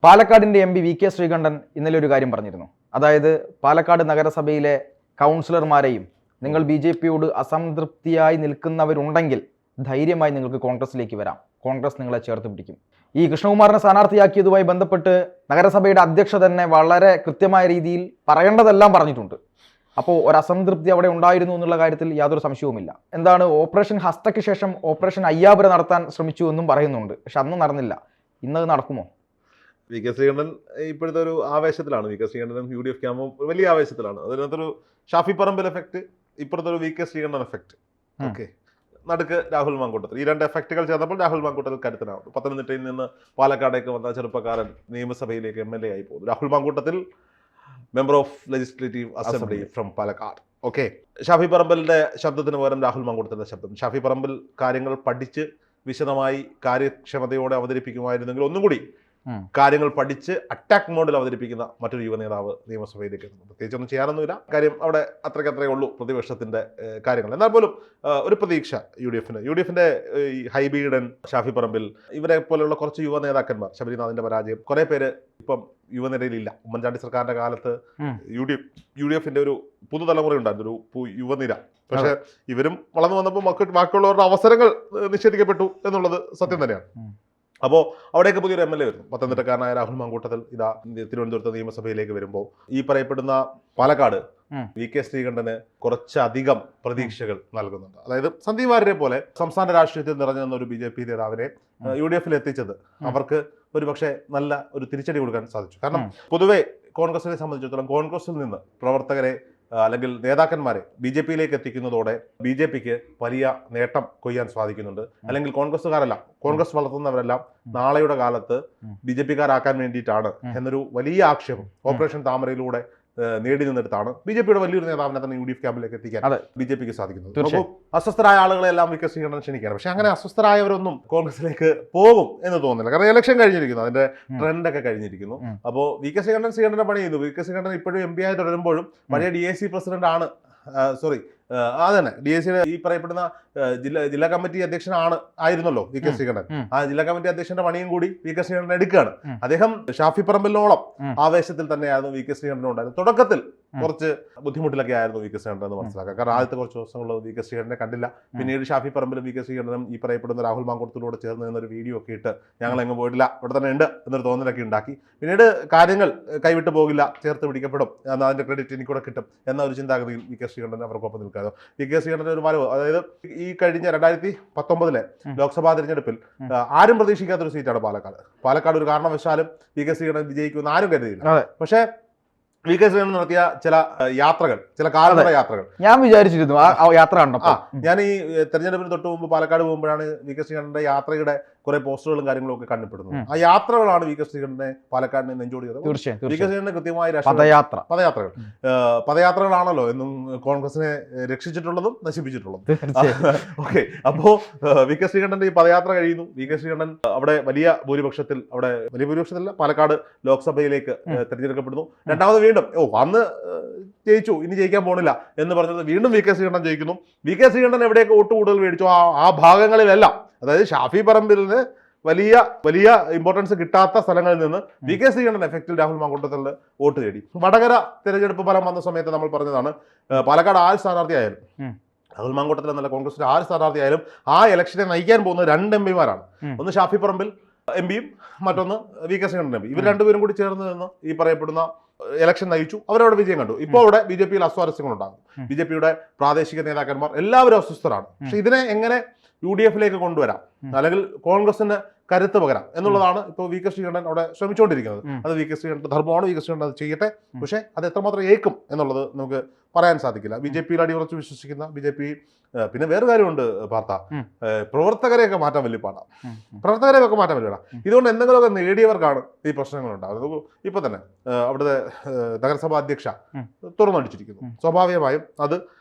പാലക്കാടിന്റെ M P V K Sreekandan ഇന്നലെ ഒരു കാര്യം പറഞ്ഞിരുന്നു. അതായത് പാലക്കാട് നഗരസഭയിലെ കൗൺസിലർമാരെയും നിങ്ങൾ ബി ജെ പിയോട് അസംതൃപ്തിയായി നിൽക്കുന്നവരുണ്ടെങ്കിൽ ധൈര്യമായി നിങ്ങൾക്ക് കോൺഗ്രസിലേക്ക് വരാം, കോൺഗ്രസ് നിങ്ങളെ ചേർത്ത് പിടിക്കും. ഈ കൃഷ്ണകുമാറിനെ സ്ഥാനാർത്ഥിയാക്കിയതുമായി ബന്ധപ്പെട്ട് നഗരസഭയുടെ അധ്യക്ഷ തന്നെ വളരെ കൃത്യമായ രീതിയിൽ പറയേണ്ടതെല്ലാം പറഞ്ഞിട്ടുണ്ട്. അപ്പോൾ ഒരു അസംതൃപ്തി അവിടെ ഉണ്ടായിരുന്നു എന്നുള്ള കാര്യത്തിൽ യാതൊരു സംശയവുമില്ല. എന്താണ്, ഓപ്പറേഷൻ ഹസ്തയ്ക്ക് ശേഷം ഓപ്പറേഷൻ അയ്യാപുര നടത്താൻ ശ്രമിച്ചു എന്നും പറയുന്നുണ്ട്. പക്ഷെ അന്ന് നടന്നില്ല. ഇന്നത് നടക്കുമോ? വി കെ ശ്രീകണ്ഠൻ ഇപ്പോഴത്തെ ഒരു ആവേശത്തിലാണ്. വി കെ ശ്രീകണ്ഠനും യു ഡി എഫ് ക്യാമ്പും വലിയ ആവേശത്തിലാണ്. അതിനകത്തൊരു ഷാഫി പറമ്പിൽ എഫക്റ്റ്, ഇപ്പോഴത്തെ ഒരു V K Sreekandan effect. Okay, നടുക്ക് രാഹുൽ മാങ്കൂട്ടത്തിൽ. ഈ രണ്ട് എഫക്റ്റുകൾ ചേർന്നപ്പോൾ രാഹുൽ മാങ്കൂട്ടത്തിൽ കരുത്തനാവും. പത്തനംതിട്ടയിൽ നിന്ന് പാലക്കാടേക്ക് വന്ന ചെറുപ്പക്കാരൻ നിയമസഭയിലേക്ക് MLA ആയി പോകുന്നു. Rahul Mankoottathil member of legislative assembly from Palakkad. Okay, Shafi പറമ്പലിന്റെ ശബ്ദത്തിന് പകരം രാഹുൽ മാങ്കൂട്ടത്തിന്റെ ശബ്ദം. ഷാഫി പറമ്പിൽ കാര്യങ്ങൾ പഠിച്ച് വിശദമായി കാര്യക്ഷമതയോടെ അവതരിപ്പിക്കുമായിരുന്നെങ്കിൽ ഒന്നും കൂടി കാര്യങ്ങൾ പഠിച്ച് അറ്റാക്ക് മോഡിൽ അവതരിപ്പിക്കുന്ന മറ്റൊരു യുവ നേതാവ് നിയമസഭയിലേക്ക് എത്തുന്നു. പ്രത്യേകിച്ചൊന്നും ചെയ്യാനൊന്നുമില്ല. കാര്യം അവിടെ അത്രയ്ക്കത്രേ ഉള്ളൂ പ്രതിപക്ഷത്തിന്റെ കാര്യങ്ങൾ. എന്നാൽ പോലും ഒരു പ്രതീക്ഷ യു ഡി എഫിന്റെ ഈ ഹൈബീഡൻ, ഷാഫി പറമ്പിൽ, ഇവരെ പോലെയുള്ള കുറച്ച് യുവ നേതാക്കന്മാർ, ശബരിനാഥിന്റെ പരാജയം, കുറെ പേര് ഇപ്പം യുവനിരയിലില്ല. ഉമ്മൻചാണ്ടി സർക്കാരിന്റെ കാലത്ത് യു ഡി എഫിന്റെ ഒരു പുതുതലമുറ ഉണ്ടായിരുന്നു, ഒരു യുവനിര. പക്ഷെ ഇവരും വളർന്നു വന്നപ്പോൾ ബാക്കിയുള്ളവരുടെ അവസരങ്ങൾ നിഷേധിക്കപ്പെട്ടു എന്നുള്ളത് സത്യം തന്നെയാണ്. അപ്പോൾ അവിടേക്ക് പുതിയൊരു MLA വരുന്നു. പത്തനംതിട്ടക്കാരനായ രാഹുൽ മാങ്കൂട്ടത്തിൽ ഇതാ തിരുവനന്തപുരത്ത് നിയമസഭയിലേക്ക് വരുമ്പോൾ ഈ പറയപ്പെടുന്ന പാലക്കാട് വി കെ ശ്രീകണ്ഠന് കുറച്ചധികം പ്രതീക്ഷകൾ നൽകുന്നുണ്ട്. അതായത് സന്ദീപ് വാര്യരെ പോലെ സംസ്ഥാന രാഷ്ട്രീയത്തിൽ നിറഞ്ഞു നിന്ന ഒരു BJP നേതാവിനെ UDF എത്തിച്ചത് അവർക്ക് ഒരുപക്ഷെ നല്ല ഒരു തിരിച്ചടി കൊടുക്കാൻ സാധിച്ചു. കാരണം പൊതുവെ കോൺഗ്രസിനെ സംബന്ധിച്ചിടത്തോളം കോൺഗ്രസിൽ നിന്ന് പ്രവർത്തകരെ അല്ലെങ്കിൽ നേതാക്കന്മാരെ BJPയിലേക്ക് എത്തിക്കുന്നതോടെ BJPക്ക് വലിയ നേട്ടം കൊയ്യാൻ സാധിക്കുന്നുണ്ട്. അല്ലെങ്കിൽ കോൺഗ്രസ്സുകാരെല്ലാം, കോൺഗ്രസ് വളർത്തുന്നവരെല്ലാം നാളെയുടെ കാലത്ത് BJPക്കാരാക്കാൻ വേണ്ടിയിട്ടാണ് എന്നൊരു വലിയ ആക്ഷേപം ഓപ്പറേഷൻ താമരയിലൂടെ നേടി നിന്നെടുത്താണ് BJPയുടെ വലിയൊരു നേതാവിനെ തന്നെ UDF ക്യാമ്പിലേക്ക് എത്തിക്കാൻ BJPക്ക് സാധിക്കുന്നത്. അപ്പോൾ അസ്വസ്ഥരായ ആളുകളെല്ലാം വി കെ ശ്രീകണ്ഠൻ ക്ഷണിക്കുകയാണ്. പക്ഷെ അങ്ങനെ അസ്വസ്ഥരായവരൊന്നും കോൺഗ്രസിലേക്ക് പോകും എന്ന് തോന്നുന്നില്ല. കാരണം ഇലക്ഷൻ കഴിഞ്ഞിരിക്കുന്നു, അതിന്റെ ട്രെൻഡൊക്കെ കഴിഞ്ഞിരിക്കുന്നു. അപ്പോൾ വി കെ ശ്രീകണ്ഠനെ പണി ചെയ്യുന്നു. വി കെ ശ്രീകണ്ഠൻ ഇപ്പോഴും MP ആയി തുടരുമ്പോഴും പഴയ DAC പ്രസിഡന്റ് ആണ്, അതന്നെ DACയുടെ ഈ പറയപ്പെടുന്ന ജില്ലാ കമ്മിറ്റി അധ്യക്ഷനാണ് ആയിരുന്നല്ലോ വി കെ ശ്രീകണ്ഠൻ. ആ ജില്ലാ കമ്മിറ്റി അധ്യക്ഷന്റെ പണിയും കൂടി വി കെ ശ്രീകണ്ഠൻ എടുക്കുകയാണ്. അദ്ദേഹം ഷാഫി പറമ്പിലിനോളം ആവേശത്തിൽ തന്നെയായിരുന്നു വി കെ ശ്രീകണ്ഠൻ ഉണ്ടായിരുന്നു. തുടക്കത്തിൽ കുറച്ച് ബുദ്ധിമുട്ടിലൊക്കെ ആയിരുന്നു വി കെ ശ്രീകണ്ഠൻ എന്ന് മനസ്സിലാക്കുക. കാരണം ആദ്യത്തെ കുറച്ച് ദിവസങ്ങളിൽ വി കെ ശ്രീകണ്ഠനെ കണ്ടില്ല. പിന്നീട് ഷാഫി പറമ്പിലും വി കെ ശ്രീകണ്ഠനും ഈ പറയപ്പെടുന്ന രാഹുൽ മാങ്കൂട്ടത്തിലൂടെ ചേർന്ന് നിന്നൊരു വീഡിയോ ഒക്കെ ഇട്ട് ഞങ്ങൾ എങ്ങും പോയിട്ടില്ല, ഇവിടെ തന്നെ ഉണ്ട് എന്നൊരു തോന്നലൊക്കെ ഉണ്ടാക്കി. പിന്നീട് കാര്യങ്ങൾ കൈവിട്ട് പോകില്ല, ചേർത്ത് പിടിക്കപ്പെടും, എന്നാൽ അതിന്റെ ക്രെഡിറ്റ് എനിക്കൂടെ കിട്ടും എന്ന ഒരു ചിന്താഗതിയിൽ വി കെ ശ്രീകണ്ഠൻ അവർക്കൊപ്പം നിൽക്കാതെ വി കെ ശ്രീകണ്ഠന്റെ ഒരു വരവ്, അതായത് ഈ കഴിഞ്ഞ 2019 ലോക്സഭാ തെരഞ്ഞെടുപ്പിൽ ആരും പ്രതീക്ഷിക്കാത്തൊരു സീറ്റാണ് പാലക്കാട്. ഒരു കാരണവശാലും വി കെ ശ്രീകണ്ഠൻ വിജയിക്കുമെന്ന് ആരും കരുതിയില്ല. പക്ഷേ വി കെ ശ്രീകണ്ഠൻ നടത്തിയ ചില യാത്രകൾ, ചില കാൽനട യാത്രകൾ ഞാൻ വിചാരിച്ചിരുന്നു ആ യാത്ര കണ്ടപ്പോൾ. ഞാൻ ഈ തെരഞ്ഞെടുപ്പിന് തൊട്ട് മുമ്പ് പാലക്കാട് പോകുമ്പോഴാണ് വി കെ ശ്രീകണ്ഠന്റെ യാത്രയുടെ കുറെ പോസ്റ്ററുകളും കാര്യങ്ങളും ഒക്കെ കണ്ടുപിടുന്നത്. ആ യാത്രകളാണ് വി കെ ശ്രീകണ്ഠനെ പാലക്കാടിനെ നെഞ്ചോടി ചെയ്തത്. വി കെ ശ്രീകണ്ഠന് കൃത്യമായ പദയാത്രകളാണല്ലോ എന്നും കോൺഗ്രസിനെ രക്ഷിച്ചിട്ടുള്ളതും നശിപ്പിച്ചിട്ടുള്ളതും. ഓക്കെ, അപ്പോ വി കെ ശ്രീകണ്ഠന്റെ ഈ പദയാത്ര കഴിയുന്നു. വി കെ ശ്രീകണ്ഠൻ അവിടെ വലിയ ഭൂരിപക്ഷത്തിലല്ല, പാലക്കാട് ലോക്സഭയിലേക്ക് തെരഞ്ഞെടുക്കപ്പെടുന്നു. രണ്ടാമത് വീണ്ടും അന്ന് ജയിച്ചു, ഇനി ജയിക്കാൻ പോണില്ല എന്ന് പറഞ്ഞത് വീണ്ടും വി കെ ശ്രീകണ്ഠൻ ജയിക്കുന്നു. വി കെ ശ്രീകണ്ഠൻ എവിടെയൊക്കെ വോട്ട് കൂടുതൽ മേടിച്ചു ആ ഭാഗങ്ങളിലെല്ലാം, അതായത് ഷാഫി പറമ്പിലിന് വലിയ ഇമ്പോർട്ടൻസ് കിട്ടാത്ത സ്ഥലങ്ങളിൽ നിന്ന് വി കെ ശ്രീകണ്ഠൻ എഫക്റ്റിൽ രാഹുൽ മാങ്കൂട്ടത്തിൽ വോട്ട് നേടി. വടകര തെരഞ്ഞെടുപ്പ് ഫലം വന്ന സമയത്ത് നമ്മൾ പറഞ്ഞതാണ്, പാലക്കാട് ആര് സ്ഥാനാർത്ഥിയായാലും, രാഹുൽ മാങ്കൂട്ടത്തിൽ എന്നല്ല കോൺഗ്രസിന്റെ ആര് സ്ഥാനാർത്ഥിയായാലും ആ ഇലക്ഷനെ നയിക്കാൻ പോകുന്നത് 2 MPമാരാണ്. ഒന്ന് ഷാഫി പറമ്പിൽ MPയും മറ്റൊന്ന് വി കെ ശ്രീകണ്ഠൻ MP. ഇവർ രണ്ടുപേരും കൂടി ചേർന്ന് നിന്ന് ഈ പറയപ്പെടുന്ന ഇലക്ഷൻ നയിച്ചു. അവരവിടെ വിജയം കണ്ടു. ഇപ്പോൾ അവിടെ BJPയിൽ അസ്വാരസ്യങ്ങളുണ്ടാകും. BJPയുടെ പ്രാദേശിക നേതാക്കന്മാർ എല്ലാവരും അസ്വസ്ഥരാണ്. പക്ഷെ ഇതിനെ എങ്ങനെ UDFയിലേക്ക് കൊണ്ടുവരാം, അല്ലെങ്കിൽ കോൺഗ്രസിന് കരുത്ത് പകരാം എന്നുള്ളതാണ് ഇപ്പോൾ വി കെ ശ്രീകണ്ഠൻ അവിടെ ശ്രമിച്ചുകൊണ്ടിരിക്കുന്നത്. അത് വി കെ ശ്രീകണ്ഠൻ ധർമ്മമാണ്, വി കെ ശ്രീകണ്ഠൻ അത് ചെയ്യട്ടെ. പക്ഷേ അത് എത്രമാത്രം ഏക്കും എന്നുള്ളത് നമുക്ക് പറയാൻ സാധിക്കില്ല. BJPയിൽ അടിയുറച്ച് വിശ്വസിക്കുന്ന BJP. പിന്നെ വേറെ കാര്യമുണ്ട് പാർത്ത, പ്രവർത്തകരെയൊക്കെ മാറ്റാൻ വലിയ പാടാണ്. ഇതുകൊണ്ട് എന്തെങ്കിലുമൊക്കെ നേടിയവർക്കാണ് ഈ പ്രശ്നങ്ങൾ ഉണ്ടാകുന്നത്. ഇപ്പൊ തന്നെ അവിടുത്തെ നഗരസഭാ അധ്യക്ഷ തുറന്നടിച്ചിരിക്കുന്നു. സ്വാഭാവികമായും അത്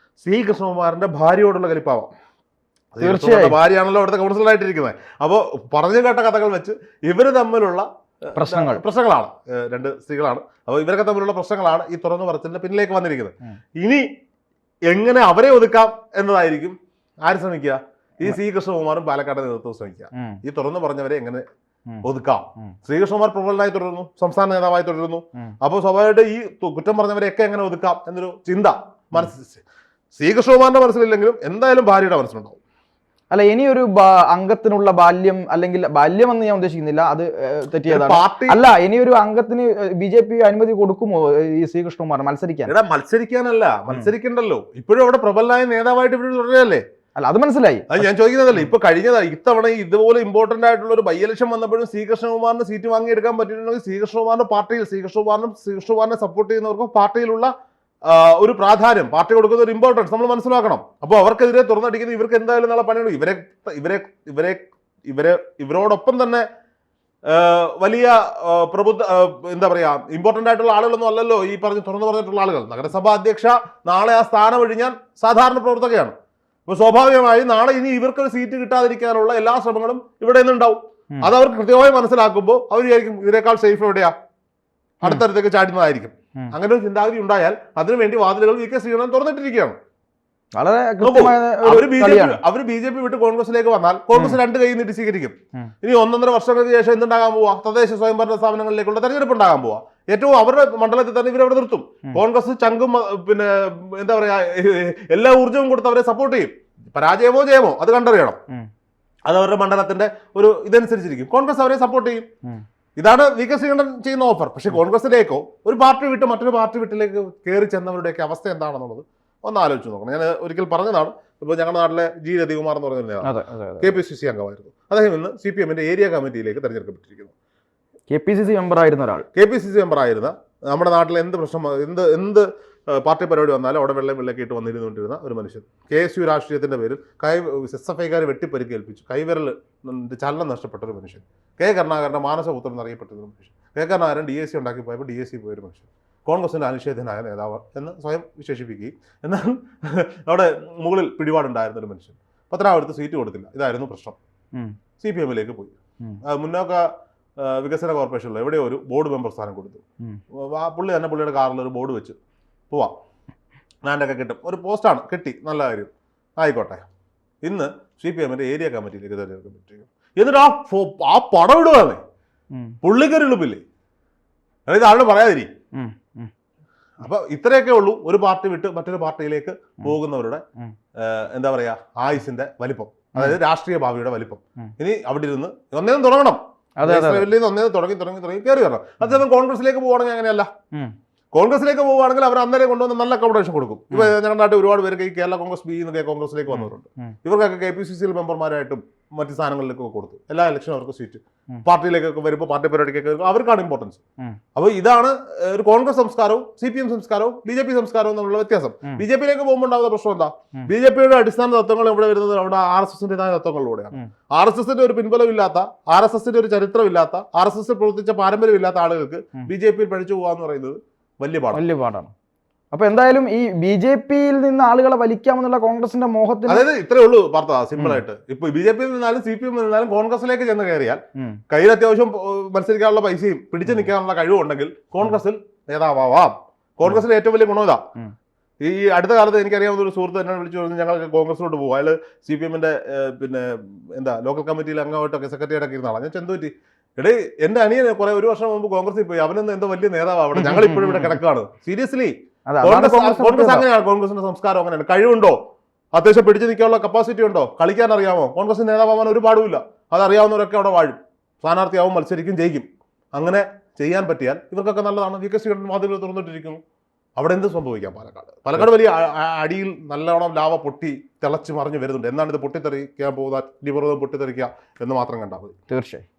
C കൃഷ്ണകുമാറിന്റെ ഭാര്യയോടുള്ള കലിപ്പാവാം. തീർച്ചയായും ഭാര്യയാണല്ലോ അവിടുത്തെ കൗൺസിലറായിട്ടിരിക്കുന്നത്. അപ്പോൾ പറഞ്ഞു കേട്ട കഥകൾ വെച്ച് ഇവര് തമ്മിലുള്ള പ്രശ്നങ്ങളാണ്, 2 സ്ത്രീകളാണ്. അപ്പോൾ ഇവരൊക്കെ തമ്മിലുള്ള പ്രശ്നങ്ങളാണ് ഈ തുറന്നു പറച്ചിലിന്റെ പിന്നിലേക്ക് വന്നിരിക്കുന്നത്. ഇനി എങ്ങനെ അവരെ ഒതുക്കാം എന്നതായിരിക്കും ആര് ശ്രമിക്കുക? ഈ C കൃഷ്ണകുമാറും പാലക്കാട് നേതൃത്വവും ശ്രമിക്കുക. ഈ തുറന്നു പറഞ്ഞവരെ എങ്ങനെ ഒതുക്കാം. ഉം. ശ്രീകൃഷ്ണകുമാർ പ്രബലനായി തുടരുന്നു, സംസ്ഥാന നേതാവായി തുടരുന്നു. ഉം. അപ്പോൾ സ്വാഭാവികമായിട്ട് ഈ കുറ്റം പറഞ്ഞവരെയൊക്കെ എങ്ങനെ ഒതുക്കാം എന്നൊരു ചിന്ത മനസ്സിൽ ശ്രീകൃഷ്ണകുമാറിന്റെ മനസ്സിലില്ലെങ്കിലും എന്തായാലും ഭാര്യയുടെ മനസ്സിലുണ്ടാവും. അല്ല, ഇനിയൊരു അംഗത്തിനുള്ള ബാല്യം, അല്ലെങ്കിൽ ബാല്യം എന്ന് ഞാൻ ഉദ്ദേശിക്കുന്നില്ല, അത് തെറ്റിയതാണ്. പാർട്ടി അല്ല, ഇനിയൊരു അംഗത്തിന് BJP അനുമതി കൊടുക്കുമോ ഈ ശ്രീകൃഷ്ണകുമാർ മത്സരിക്കാൻ? മത്സരിക്കാനല്ല, മത്സരിക്കണ്ടല്ലോ. ഇപ്പോഴും അവിടെ പ്രബലനായ നേതാവായിട്ട് ഇപ്പോഴും തുടരുകയല്ലേ. അല്ല, അത് മനസ്സിലായി. അത് ഞാൻ ചോദിക്കുന്നതല്ലേ, ഇപ്പൊ ഇത്തവണ ഇതുപോലെ ഇമ്പോർട്ടന്റ് ആയിട്ടുള്ള ഒരു ബൈ ഇലക്ഷൻ വന്നപ്പോഴും ശ്രീകൃഷ്ണകുമാറിന് സീറ്റ് വാങ്ങിയെടുക്കാൻ പറ്റിയിട്ടുണ്ടെങ്കിൽ ശ്രീകൃഷ്ണകുമാറിന്റെ പാർട്ടിയിൽ ശ്രീകൃഷ്ണകുമാറിനെ സപ്പോർട്ട് ചെയ്യുന്നവർക്കും പാർട്ടിയിലുള്ള ഒരു പ്രാധാന്യം, പാർട്ടി കൊടുക്കുന്ന ഒരു ഇമ്പോർട്ടൻസ് നമ്മൾ മനസ്സിലാക്കണം. അപ്പോൾ അവർക്കെതിരെ തുറന്നടിക്കുന്നത് ഇവർക്ക് എന്തായാലും നാളെ പണിയുണ്ട്. ഇവരോടൊപ്പം തന്നെ വലിയ എന്താ പറയാ, ഇമ്പോർട്ടന്റ് ആയിട്ടുള്ള ആളുകളൊന്നും അല്ലല്ലോ ഈ തുറന്നു പറഞ്ഞിട്ടുള്ള ആളുകൾ. നഗരസഭാ അധ്യക്ഷ നാളെ ആ സ്ഥാനം ഒഴിഞ്ഞാൽ സാധാരണ പ്രവർത്തകയാണ്. അപ്പോൾ സ്വാഭാവികമായി നാളെ ഇനി ഇവർക്കൊരു സീറ്റ് കിട്ടാതിരിക്കാനുള്ള എല്ലാ ശ്രമങ്ങളും ഇവിടെ നിന്നുണ്ടാവും. അത് അവർക്ക് കൃത്യമായി മനസ്സിലാക്കുമ്പോൾ അവർ വിചാരിക്കും ഇതിനേക്കാൾ സേഫ് എവിടെയാ, അടുത്തടുത്തേക്ക് ചാടുന്നതായിരിക്കും. അങ്ങനെ ഒരു ചിന്താഗതി ഉണ്ടായാൽ അതിനുവേണ്ടി വാതിലുകൾ VK ശ്രീകണ്ഠൻ തുറന്നിട്ടിരിക്കുകയാണ്. വളരെ അവര് BJP വിട്ട് കോൺഗ്രസിലേക്ക് വന്നാൽ കോൺഗ്രസ് 2 കൈ നീട്ടി സ്വീകരിക്കും. ഇനി 1.5 വർഷങ്ങൾക്ക് ശേഷം എന്തുണ്ടാകാൻ പോവാ? തദ്ദേശ സ്വയംഭരണ സ്ഥാപനങ്ങളിലേക്കുള്ള തെരഞ്ഞെടുപ്പ് ഉണ്ടാകാൻ പോവാ. ഏറ്റവും അവരുടെ മണ്ഡലത്തിൽ തന്നെ ഇവരവിടെ നിർത്തും. കോൺഗ്രസ് ചങ്കും പിന്നെ എന്താ പറയാ എല്ലാ ഊർജ്ജവും കൊടുത്ത് അവരെ സപ്പോർട്ട് ചെയ്യും. പരാജയമോ ജയമോ അത് കണ്ടറിയണം. അത് അവരുടെ മണ്ഡലത്തിന്റെ ഒരു ഇതനുസരിച്ചിരിക്കും. കോൺഗ്രസ് അവരെ സപ്പോർട്ട് ചെയ്യും. ഇതാണ് VK ശ്രീകണ്ഠൻ ചെയ്യുന്ന ഓഫർ. പക്ഷെ കോൺഗ്രസിലേക്കോ ഒരു പാർട്ടി വിട്ട് മറ്റൊരു പാർട്ടി വീട്ടിലേക്ക് കയറി ചെന്നവരുടെയൊക്കെ അവസ്ഥ എന്താണെന്നുള്ളത് ഒന്ന് ആലോചിച്ച് നോക്കണം. ഞാൻ ഒരിക്കൽ പറഞ്ഞതാണ്. ഇപ്പോൾ ഞങ്ങളുടെ നാട്ടിലെ G. രതികുമാർ എന്ന് പറയുന്ന KPCC അംഗമായിരുന്നു. അദ്ദേഹം ഇന്ന് CPM-ന്റെ ഏരിയ കമ്മിറ്റിയിലേക്ക് തെരഞ്ഞെടുക്കപ്പെട്ടിരിക്കുന്നു. KPCC മെമ്പറായിരുന്ന ഒരാൾ, KPCC മെമ്പറായിരുന്ന, നമ്മുടെ നാട്ടിൽ എന്ത് പ്രശ്നം, എന്ത് പാർട്ടി പരിപാടി വന്നാലും അവിടെ വെള്ളയൊക്കെ ഇട്ട് വന്നിരുന്നുകൊണ്ടിരുന്ന ഒരു മനുഷ്യൻ. KSU രാഷ്ട്രീയത്തിന്റെ പേരിൽ SFIക്കാർ വെട്ടിപ്പരിക്കേൽപ്പിച്ചു കൈവിരൽ ചലനം നഷ്ടപ്പെട്ട ഒരു മനുഷ്യൻ. കരുണാകരന്റെ മാനസപുത്രൻ എന്നറിയപ്പെട്ടൊരു മനുഷ്യൻ. കരുണാകരൻ DSC ഉണ്ടാക്കി പോയപ്പോൾ DSC പോയൊരു മനുഷ്യൻ. കോൺഗ്രസിന്റെ അനിഷേധ്യനായ നേതാവ് എന്ന് സ്വയം വിശേഷിപ്പിക്കുകയും എന്നാൽ അവിടെ മുകളിൽ പിടിപാടുണ്ടായിരുന്ന ഒരു മനുഷ്യൻ. പത്തനാപുരത്ത് സീറ്റ് കൊടുത്തില്ല. ഇതായിരുന്നു പ്രശ്നം. CPM-ലേക്ക് പോയി. മുന്നോക്ക വികസന കോർപ്പറേഷനിൽ എവിടെയോ ഒരു ബോർഡ് മെമ്പർ സ്ഥാനം കൊടുത്തു. പുള്ളി തന്നെ പുള്ളിയുടെ കാറിൽ ഒരു ബോർഡ് വെച്ച് പോവാം, ലാൻഡൊക്കെ കിട്ടും, ഒരു പോസ്റ്റാണ്, കിട്ടി, നല്ല കാര്യം, ആയിക്കോട്ടെ. ഇന്ന് CPM-ന്റെ ഏരിയ കമ്മിറ്റിയിലേക്ക് തെരഞ്ഞെടുക്കപ്പെട്ടിരിക്കും. എന്നിട്ട് ആ പടം ഇടുകയാണ്. പുള്ളിക്കൊരു എളുപ്പില്ലേ, അതായത് ആളുടെ പറയാതിരി. അപ്പൊ ഇത്രയൊക്കെ ഉള്ളൂ ഒരു പാർട്ടി വിട്ട് മറ്റൊരു പാർട്ടിയിലേക്ക് പോകുന്നവരുടെ എന്താ പറയാ ആയുസിന്റെ വലിപ്പം, അതായത് രാഷ്ട്രീയ ഭാവിയുടെ വലിപ്പം. ഇനി അവിടെ ഇരുന്ന് ഒന്നേന്നും തുടങ്ങണം, ഒന്നേന്ന് തുടങ്ങി കയറി വരണം. അതേസമയം കോൺഗ്രസിലേക്ക് പോവുകയാണെങ്കിൽ അങ്ങനെയല്ല. കോൺഗ്രസിലേക്ക് പോവുകയാണെങ്കിൽ അവർ അന്നേരം കൊണ്ടുവന്ന് നല്ല അക്കോമഡേഷൻ കൊടുക്കും. ഇപ്പൊ ഞങ്ങളുടെ നാട്ടിൽ ഒരുപാട് പേർക്ക് ഈ കേരള കോൺഗ്രസ് B എന്നൊക്കെ കോൺഗ്രസിലേക്ക് വന്നിട്ടുണ്ട്. ഇവർക്കൊക്കെ KPCC മെമ്പർമാരായിട്ടും മറ്റു സ്ഥാനങ്ങളിലേക്കൊക്കെ കൊടുത്തു. എല്ലാ ഇലക്ഷനും അവർക്ക് സീറ്റ്. പാർട്ടിയിലേക്കൊക്കെ വരുമ്പോൾ പാർട്ടി പരിപാടിക്കൊക്കെ വരുമ്പോൾ അവർക്കാണ് ഇമ്പോർട്ടൻസ്. അപ്പോൾ ഇതാണ് ഒരു കോൺഗ്രസ് സംസ്കാരവും CPM സംസ്കാരവും BJP സംസ്കാരവും തമ്മിലുള്ള വ്യത്യാസം. BJP-യിലേക്ക് പോകുമ്പോൾ ഉണ്ടാകുന്ന പ്രശ്നം എന്താ? BJP-യുടെ അടിസ്ഥാന തത്വങ്ങൾ ഇവിടെ വരുന്നത് അവിടെ RSS-ന്റേതായ തത്വങ്ങളിലൂടെയാണ്. RSS-ന്റെ ഒരു പിൻബലമില്ലാത്ത, RSS-ന്റെ ഒരു ചരിത്രമില്ലാത്ത, RSS പ്രവർത്തിച്ച പാരമ്പര്യമില്ലാത്ത ആളുകൾക്ക് BJP-യിൽ പഠിച്ചു പോകാന്ന് പറയുന്നത് വലിയ പാടാണ്. അപ്പൊ എന്തായാലും ഈ BJP-യിൽ നിന്ന് ആളുകളെ വലിക്കാമെന്നുള്ള കോൺഗ്രസിന്റെ മോഹത്തിന്, അതായത് ഇത്രേ ഉള്ളൂ വാർത്ത. സിമ്പിൾ ആയിട്ട് ഇപ്പൊ BJP-യിൽ നിന്നാലും CPM-ൽ നിന്നാലും കോൺഗ്രസിലേക്ക് ചെന്ന് കയറിയാൽ കയ്യിൽ അത്യാവശ്യം മത്സരിക്കാനുള്ള പൈസയും പിടിച്ചു നിൽക്കാനുള്ള കഴിവും ഉണ്ടെങ്കിൽ കോൺഗ്രസിൽ നേതാവാം. കോൺഗ്രസിലെ ഏറ്റവും വലിയ ഗുണം ഇതാ. ഈ അടുത്ത കാലത്ത് എനിക്കറിയാവുന്ന ഒരു സുഹൃത്ത് എന്നെ വിളിച്ചു പറഞ്ഞു ഞങ്ങൾ കോൺഗ്രസിലോട്ട് പോകും. അയാൾ CPM-ന്റെ പിന്നെ ലോക്കൽ കമ്മിറ്റിയിൽ അംഗമായിട്ടൊക്കെ സെക്രട്ടറിയായിട്ടൊക്കെ ഇരുന്ന ആളാണ്. ഞാൻ ചെന്തുപറ്റി, എടേ എന്റെ അനിയനെ ഒരു വർഷം മുമ്പ് കോൺഗ്രസിൽ പോയി, അവനെന്ന് എന്തോ വലിയ നേതാവ് അവിടെ, ഞങ്ങൾ ഇപ്പോഴും ഇവിടെ കിടക്കുകയാണ്. സീരിയസ്ലി, കോൺഗ്രസ് അങ്ങനെയാണ്. കോൺഗ്രസിന്റെ സംസ്കാരം അങ്ങനെയാണ്. കഴിവുണ്ടോ, അത്യാവശ്യം പിടിച്ചു നിൽക്കാനുള്ള കപ്പാസിറ്റി ഉണ്ടോ, കളിക്കാൻ അറിയാമോ, കോൺഗ്രസിന് നേതാവാൻ ഒരു പാടുമില്ല. അതറിയാവുന്നവരൊക്കെ അവിടെ വാഴും, സ്ഥാനാർത്ഥിയാവും, മത്സരിക്കും, ജയിക്കും. അങ്ങനെ ചെയ്യാൻ പറ്റിയാൽ ഇവർക്കൊക്കെ നല്ലതാണ്. VK ശ്രീകണ്ഠൻ വാതിലുകൾ തുറന്നിട്ടിരിക്കുന്നു. അവിടെ എന്ത് സംഭവിക്കാം? പാലക്കാട് വലിയ അടിയിൽ നല്ലോണം ലാവ പൊട്ടി തിളച്ച് മറിഞ്ഞു വരുന്നുണ്ട്. എന്നാണ് ഇത് പൊട്ടിത്തെറിക്കാൻ പോകുക, പൊട്ടിത്തെറിക്കുക എന്ന് മാത്രം കണ്ടാൽ മതി. തീർച്ചയായും.